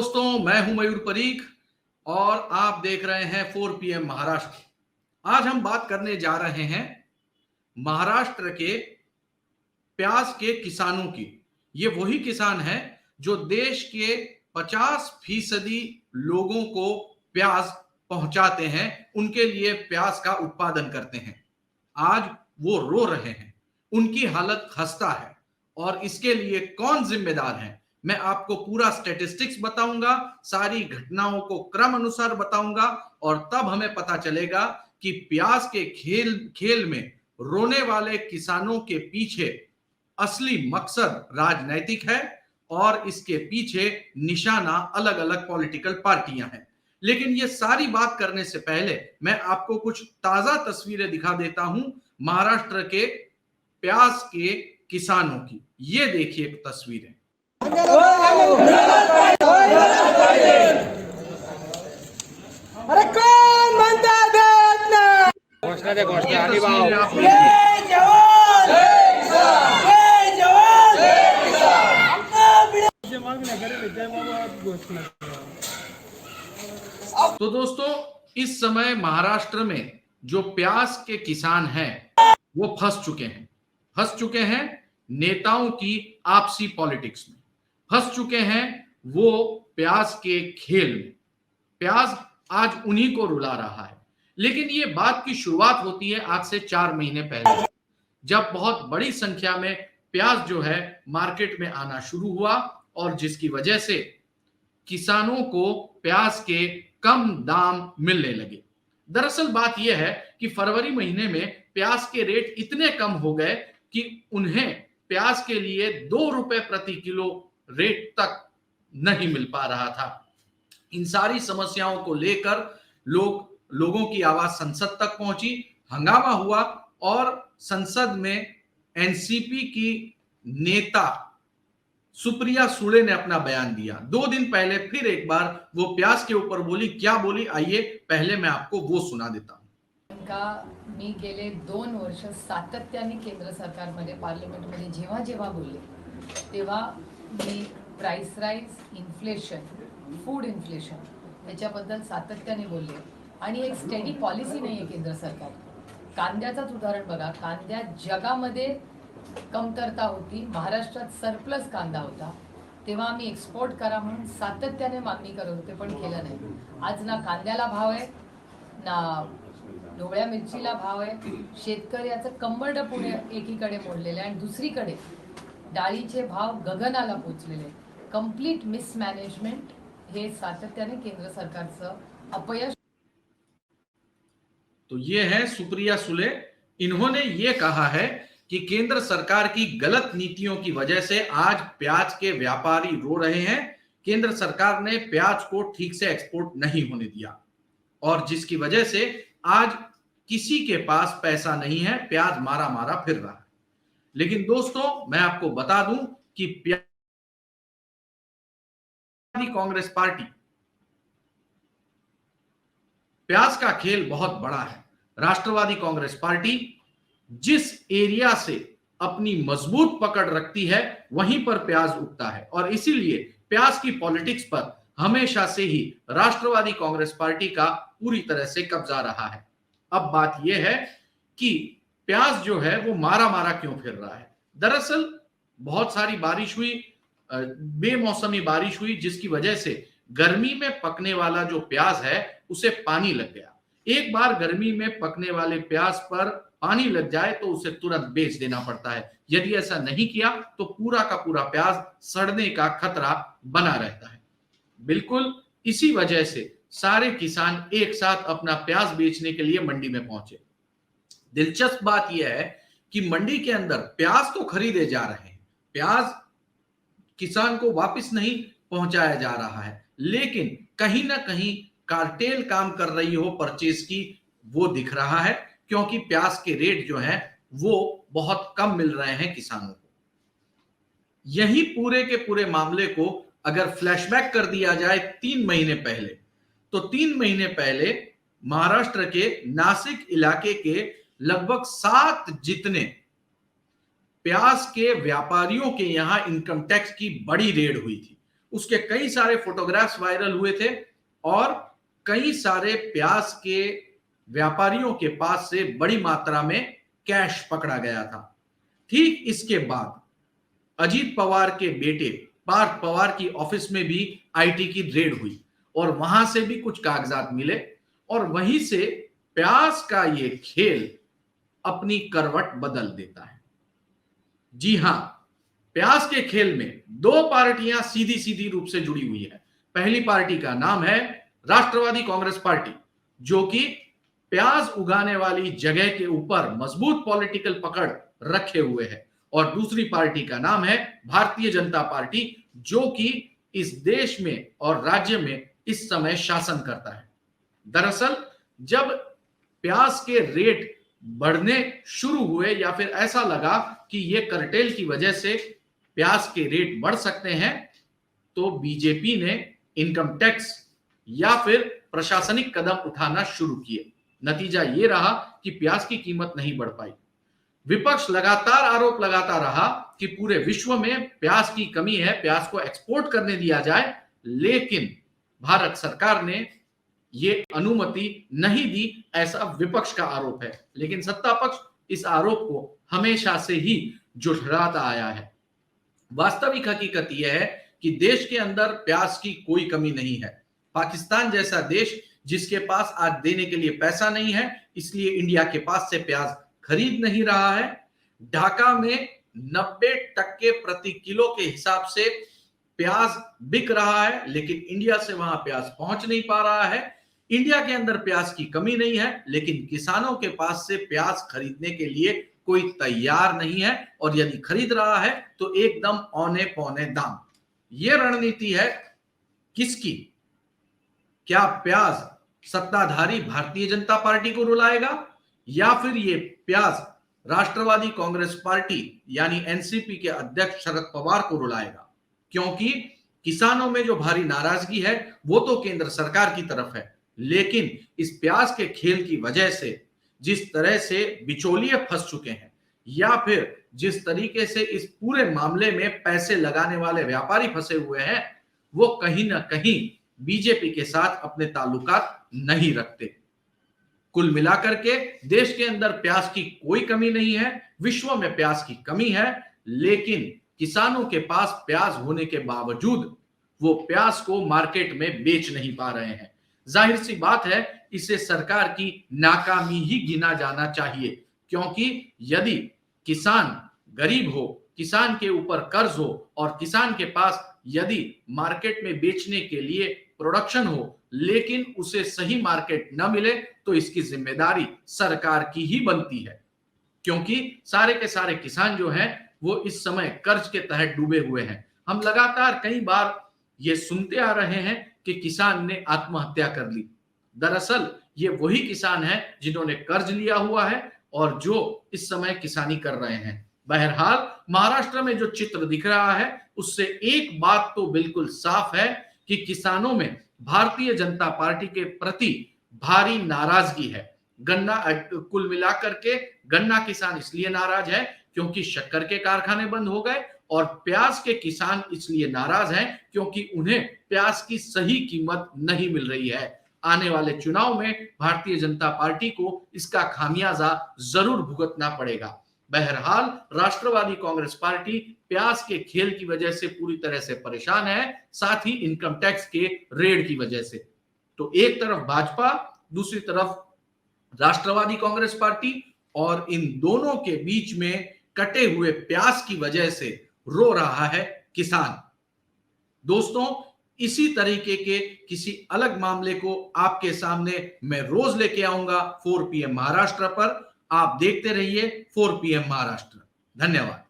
दोस्तों, मैं हूं मयूर परीख और आप देख रहे हैं 4 PM महाराष्ट्र। आज हम बात करने जा रहे हैं महाराष्ट्र के प्याज के किसानों की। ये वही किसान हैं जो देश के 50% लोगों को प्याज पहुंचाते हैं, उनके लिए प्याज का उत्पादन करते हैं। आज वो रो रहे हैं, उनकी हालत खस्ता है और इसके लिए कौन जिम्मेदार है, मैं आपको पूरा स्टैटिस्टिक्स बताऊंगा, सारी घटनाओं को क्रम अनुसार बताऊंगा और तब हमें पता चलेगा कि प्याज के खेल में रोने वाले किसानों के पीछे असली मकसद राजनैतिक है और इसके पीछे निशाना अलग अलग पॉलिटिकल पार्टियां हैं। लेकिन ये सारी बात करने से पहले मैं आपको कुछ ताजा तस्वीरें दिखा देता हूं महाराष्ट्र के प्याज के किसानों की। ये देखिए तस्वीरें। अरे कौन म्हणता देत नाही? घोषणा दे घोषणा ये आणि तस्वीरें भाव आप जय जवान जय जवान तो दोस्तों, इस समय महाराष्ट्र में जो प्याज के किसान हैं वो फंस चुके हैं नेताओं की आपसी पॉलिटिक्स में, फंस चुके हैं वो प्याज के खेल में। प्याज आज उन्हीं को रुला रहा है। लेकिन ये बात की शुरुआत होती है आज से 4 महीने पहले, जब बहुत बड़ी संख्या में प्याज जो है मार्केट में आना शुरू हुआ और जिसकी वजह से किसानों को प्याज के कम दाम मिलने लगे। दरअसल बात यह है कि फरवरी महीने में प्याज के रेट इतने कम हो गए कि उन्हें प्याज के लिए 2 रुपए प्रति किलो रेट तक नहीं मिल पा रहा था। इन सारी समस्याओं को लेकर लोगों की आवाज संसद तक पहुंची, हंगामा हुआ और संसद में एनसीपी की नेता सुप्रिया सुळे ने अपना बयान दिया। 2 दिन पहले फिर एक बार वो प्याज के ऊपर बोली। क्या बोली, आइए पहले मैं आपको वो सुना देता हूं। मी गेले 2 वर्ष सातत्याने केंद्र सरकारमध्ये पार्लमेंटमध्ये जेव्हा जेव्हा बोलले तेव्हा मी price rise, inflation, food inflation याच्याबद्दल सातत्याने बोलले आणि एक स्टेडी पॉलिसी नाही आहे केंद्र सरकार। कांद्याचंच उदाहरण बघा, कांद्यात जगामध्ये कमतरता होती, महाराष्ट्रात सरप्लस कांदा होता, तेव्हा आम्ही एक्सपोर्ट करा म्हणून सातत्याने मागणी करत होते पण केलं नाही। आज ना कांद्याला भाव आहे ना ढोबळ्या मिरचीला भाव आहे। शेतकऱ्याचं कंबरडं पुढे एकीकडे मोडलेलं आहे आणि दुसरीकडे डाळीचे भाव गगनाला पोचलेले। कंप्लीट मिसमॅनेजमेंट हे सातत्याने केंद्र सरकारचं अपयश। तो ये है सुप्रिया सुळे। इन्होंने ये कहा है कि केंद्र सरकार की गलत नीतियों की वजह से आज प्याज के व्यापारी रो रहे हैं। केंद्र सरकार ने प्याज को ठीक से एक्सपोर्ट नहीं होने दिया और जिसकी वजह से आज किसी के पास पैसा नहीं है, प्याज मारा मारा फिर रहा है। लेकिन दोस्तों, मैं आपको बता दूं कि कांग्रेस पार्टी प्याज का खेल बहुत बड़ा है। राष्ट्रवादी कांग्रेस पार्टी जिस एरिया से अपनी मजबूत पकड़ रखती है वहीं पर प्याज उगता है और इसीलिए प्याज की पॉलिटिक्स पर हमेशा से ही राष्ट्रवादी कांग्रेस पार्टी का पूरी तरह से कब्जा रहा है। अब बात यह है कि प्याज जो है वो मारा मारा क्यों फिर रहा है। दरअसल बहुत सारी बारिश हुई, बेमौसमी बारिश हुई, जिसकी वजह से गर्मी में पकने वाला जो प्याज है उसे पानी लग गया। एक बार गर्मी में पकने वाले प्याज पर पानी लग जाए तो उसे तुरंत बेच देना पड़ता है। यदि ऐसा नहीं किया तो पूरा का पूरा प्याज सड़ने का खतरा बना रहता है। बिल्कुल इसी वजह से सारे किसान एक साथ अपना प्याज बेचने के लिए मंडी में पहुंचे। दिलचस्प बात यह है कि मंडी के अंदर प्याज तो खरीदे जा रहे हैं, प्याज किसान को वापस नहीं पहुंचाया जा रहा है, लेकिन कहीं ना कहीं कार्टेल काम कर रही हो परचेज की, वो दिख रहा है क्योंकि प्याज के रेट जो हैं वो बहुत कम मिल रहे हैं किसानों को। यही पूरे के पूरे मामले को अगर फ्लैशबैक कर दिया जाए 3 महीने पहले, तो 3 महीने पहले महाराष्ट्र के नासिक इलाके के लगभग 7 जितने प्याज के व्यापारियों के यहां इनकम टैक्स की बड़ी रेड हुई थी उसके कई सारे फोटोग्राफ्स वायरल हुए थे और कई सारे प्याज के व्यापारियों के पास से बड़ी मात्रा में कैश पकड़ा गया था। ठीक इसके बाद अजीत पवार के बेटे पार्थ पवार की ऑफिस में भी आईटी की रेड हुई और वहां से भी कुछ कागजात मिले और वहीं से प्याज का ये खेल अपनी करवट बदल देता है। जी हां, प्याज के खेल में दो पार्टियां सीधी सीधी रूप से जुड़ी हुई है। पहली पार्टी का नाम है राष्ट्रवादी कांग्रेस पार्टी, जो कि प्याज उगाने वाली जगह के ऊपर मजबूत पॉलिटिकल पकड़ रखे हुए है, और दूसरी पार्टी का नाम है भारतीय जनता पार्टी, जो कि इस देश में और राज्य में इस समय शासन करता है। दरअसल जब प्याज के रेट बढ़ने शुरू हुए या फिर ऐसा लगा कि ये कर्टेल की वजह से प्याज के रेट बढ़ सकते हैं, तो बीजेपी ने इनकम टैक्स या फिर प्रशासनिक कदम उठाना शुरू किए। नतीजा ये रहा कि प्याज की कीमत नहीं बढ़ पाई। विपक्ष लगातार आरोप लगाता रहा कि पूरे विश्व में प्याज की कमी है, प्याज को एक्सपोर्ट करने दिया जाए, लेकिन भारत सरकार ने ये अनुमति नहीं दी, ऐसा विपक्ष का आरोप है। लेकिन सत्ता पक्ष इस आरोप को हमेशा से ही झुठलाता आया है। वास्तविक हकीकत यह है कि देश के अंदर प्याज की कोई कमी नहीं है। पाकिस्तान जैसा देश जिसके पास आज देने के लिए पैसा नहीं है, इसलिए इंडिया के पास से प्याज खरीद नहीं रहा है। ढाका में 90% प्रति किलो के हिसाब से प्याज बिक रहा है, लेकिन इंडिया से वहां प्याज पहुंच नहीं पा रहा है। इंडिया के अंदर प्याज की कमी नहीं है, लेकिन किसानों के पास से प्याज खरीदने के लिए कोई तैयार नहीं है, और यदि खरीद रहा है तो एकदम औने पौने दाम। यह रणनीति है किसकी? क्या प्याज सत्ताधारी भारतीय जनता पार्टी को रुलाएगा, या फिर ये प्याज राष्ट्रवादी कांग्रेस पार्टी यानी एनसीपी के अध्यक्ष शरद पवार को रुलाएगा? क्योंकि किसानों में जो भारी नाराजगी है वो तो केंद्र सरकार की तरफ है, लेकिन इस प्याज के खेल की वजह से जिस तरह से बिचौलिए फंस चुके हैं, या फिर जिस तरीके से इस पूरे मामले में पैसे लगाने वाले व्यापारी फंसे हुए हैं, वो कहीं ना कहीं बीजेपी के साथ अपने ताल्लुकात नहीं रखते। कुल मिलाकर के देश के अंदर प्याज की कोई कमी नहीं है, विश्व में प्याज की कमी है, लेकिन किसानों के पास प्याज होने के बावजूद वो प्याज को मार्केट में बेच नहीं पा रहे हैं। जाहिर सी बात है, इसे सरकार की नाकामी ही गिना जाना चाहिए, क्योंकि यदि किसान गरीब हो, किसान के ऊपर कर्ज हो, और किसान के पास यदि मार्केट में बेचने के लिए प्रोडक्शन हो, लेकिन उसे सही मार्केट न मिले, तो इसकी जिम्मेदारी सरकार की ही बनती है। क्योंकि सारे के सारे किसान जो हैं वो इस समय कर्ज के तहत डूबे हुए हैं। हम लगातार कई बार ये सुनते आ रहे हैं कि किसान ने आत्महत्या कर ली। दरअसल ये वही किसान हैं जिन्होंने कर्ज लिया हुआ है और जो इस समय किसानी कर रहे हैं। बहरहाल महाराष्ट्र में जो चित्र दिख रहा है उससे एक बात तो बिल्कुल साफ है कि किसानों में भारतीय जनता पार्टी के प्रति भारी नाराजगी है। गन्ना कुल मिलाकर के गन्ना किसान इसलिए नाराज है क्योंकि शक्कर के कारखाने बंद हो गए, और प्याज के किसान इसलिए नाराज हैं क्योंकि उन्हें प्याज की सही कीमत नहीं मिल रही है। आने वाले चुनाव में भारतीय जनता पार्टी को इसका खामियाजा जरूर भुगतना पड़ेगा। बहरहाल राष्ट्रवादी कांग्रेस पार्टी प्याज के खेल की वजह से पूरी तरह से परेशान है, साथ ही इनकम टैक्स के रेड की वजह से। तो एक तरफ भाजपा, दूसरी तरफ राष्ट्रवादी कांग्रेस पार्टी, और इन दोनों के बीच में कटे हुए प्याज की वजह से रो रहा है किसान। दोस्तों, इसी तरीके के किसी अलग मामले को आपके सामने मैं रोज लेके आऊंगा 4 PM महाराष्ट्र पर। आप देखते रहिए 4 PM महाराष्ट्र। धन्यवाद।